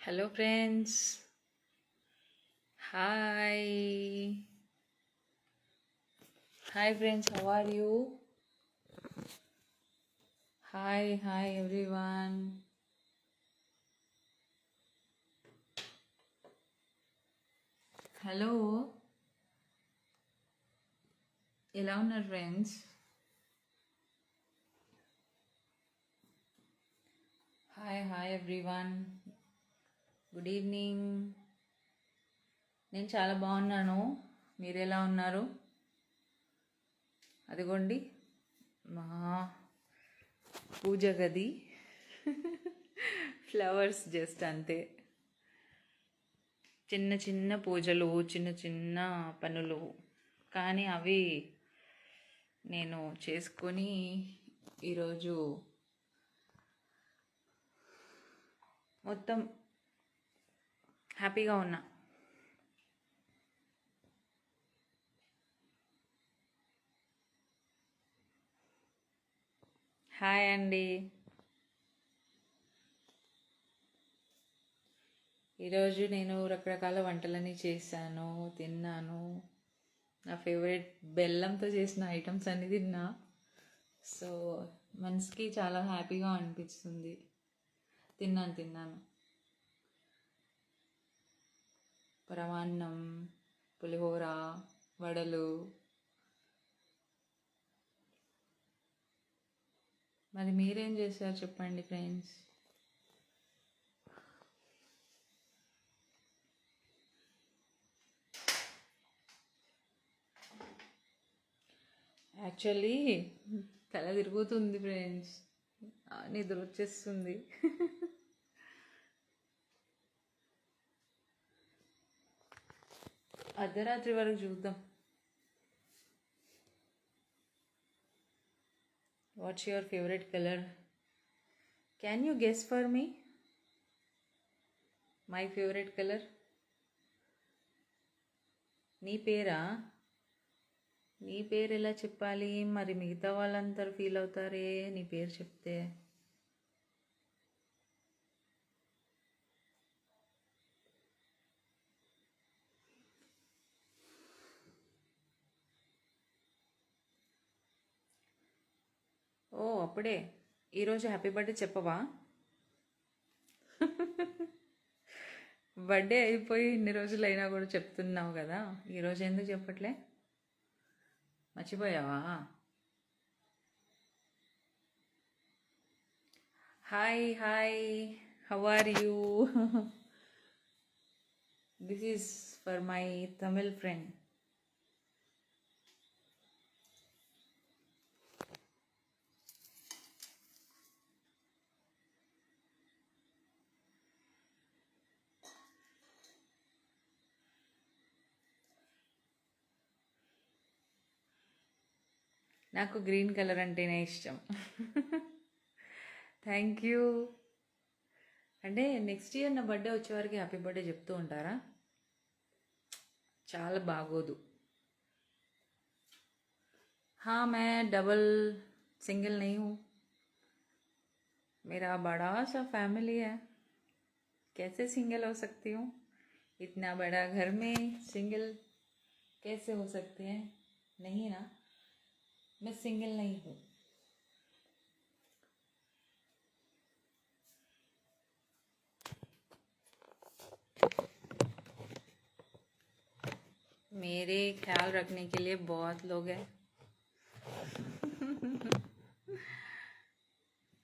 Hello, friends. Hi. Hi, friends. How are you? Hi, everyone. Hello. ఎలా ఉన్నారు friends? Hi everyone. Good evening. నేను చాలా బాగున్నాను. మీరు ఎలా ఉన్నారు? అదిగోండి మా పూజ గది. ఫ్లవర్స్ జస్ట్ అంతే. చిన్న చిన్న పూజలు, చిన్న చిన్న పనులు, కానీ అవి నేను చేసుకొని ఈరోజు మొత్తం హ్యాపీగా ఉన్నా. హాయ్ అండి. ఈరోజు నేను రకరకాల వంటలని చేశాను, తిన్నాను. నా ఫేవరెట్ బెల్లంతో చేసిన ఐటమ్స్ అన్ని తిన్నా. సో మనసుకి చాలా హ్యాపీగా అనిపిస్తుంది. తిన్నాను. పరమాన్నం, పులిహోర, వడలు. మరి మీరేం చేశారు చెప్పండి ఫ్రెండ్స్. యాక్చువల్లీ తల తిరుగుతుంది ఫ్రెండ్స్, నిద్ర వచ్చేస్తుంది. అర్ధరాత్రి వరకు చూద్దాం. What's your favourite colour? Can you guess for me my favourite colour? నీ పేరా? నీ పేరు ఎలా చెప్పాలి? మరి మిగతా వాళ్ళందరూ ఫీల్ అవుతారే నీ పేరు చెప్తే. ఓ అప్పుడే ఈరోజు హ్యాపీ బర్త్డే చెప్పవా? బర్త్డే అయిపోయి ఇన్ని రోజులు అయినా కూడా చెప్తున్నావు కదా, ఈరోజు ఎందుకు చెప్పట్లే? మర్చిపోయావా? Hi, how are you? This is for my Tamil friend. నాకు గ్రీన్ కలర్ అంటేనే ఇష్టం. Thank you. అంటే నెక్స్ట్ ఇయర్ నా బర్త్డే వచ్చేవారికి హ్యాపీ బర్త్డే చెప్తూ ఉంటారా? చాలా బాగోదు. हाँ मैं डबल सिंगल नहीं हूँ, मेरा बड़ा सा फैमिली है. कैसे सिंगल हो सकती हूँ? इतना बड़ा घर में सिंगल कैसे हो सकते हैं? नहीं ना, मैं सिंगल नहीं हूँ. मेरे ख्याल रखने के लिए बहुत लोग हैं.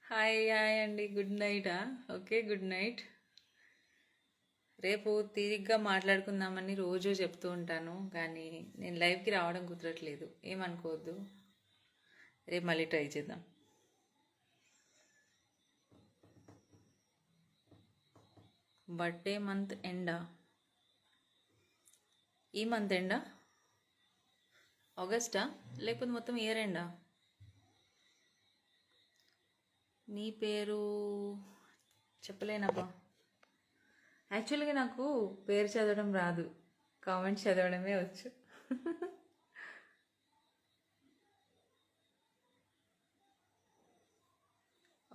హాయ్ అండి, గుడ్ నైటా? Okay, good night. రేపు తీరిగ్గా మాట్లాడుకుందామని రోజు చెప్తూ ఉంటాను, కానీ నేను లైవ్కి రావడం కుదరట్లేదు, ఏమనుకోవద్దు. రేపు మళ్ళీ ట్రై చేద్దాం. బర్త్డే మంత్ ఎండా? ఈ మంత్ ఎండా? ఆగస్టా లేకపోతే మొత్తం ఇయర్ ఎండా? నీ పేరు చెప్పలేనబ్బా. యాక్చువల్గా నాకు పేరు చదవడం రాదు, కామెంట్స్ చదవడమే వచ్చు.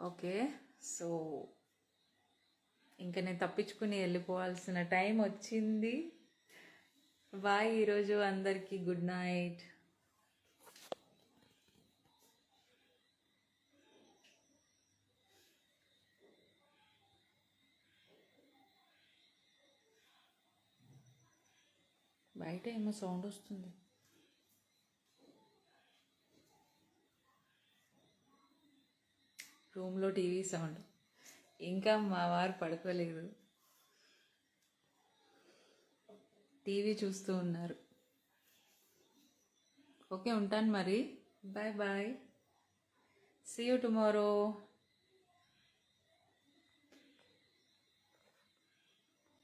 ఓకే, సో ఇంకా నేను తప్పించుకుని వెళ్ళిపోవాల్సిన టైం వచ్చింది. బాయ్. ఈరోజు అందరికీ గుడ్ నైట్. బయట ఏమో సౌండ్ వస్తుంది. రూమ్లో టీవీ సౌండ్. ఇంకా మా వారు పడుకోలేదు, టీవీ చూస్తూ ఉన్నారు. ఓకే, ఉంటాను మరి. Bye bye. See you tomorrow.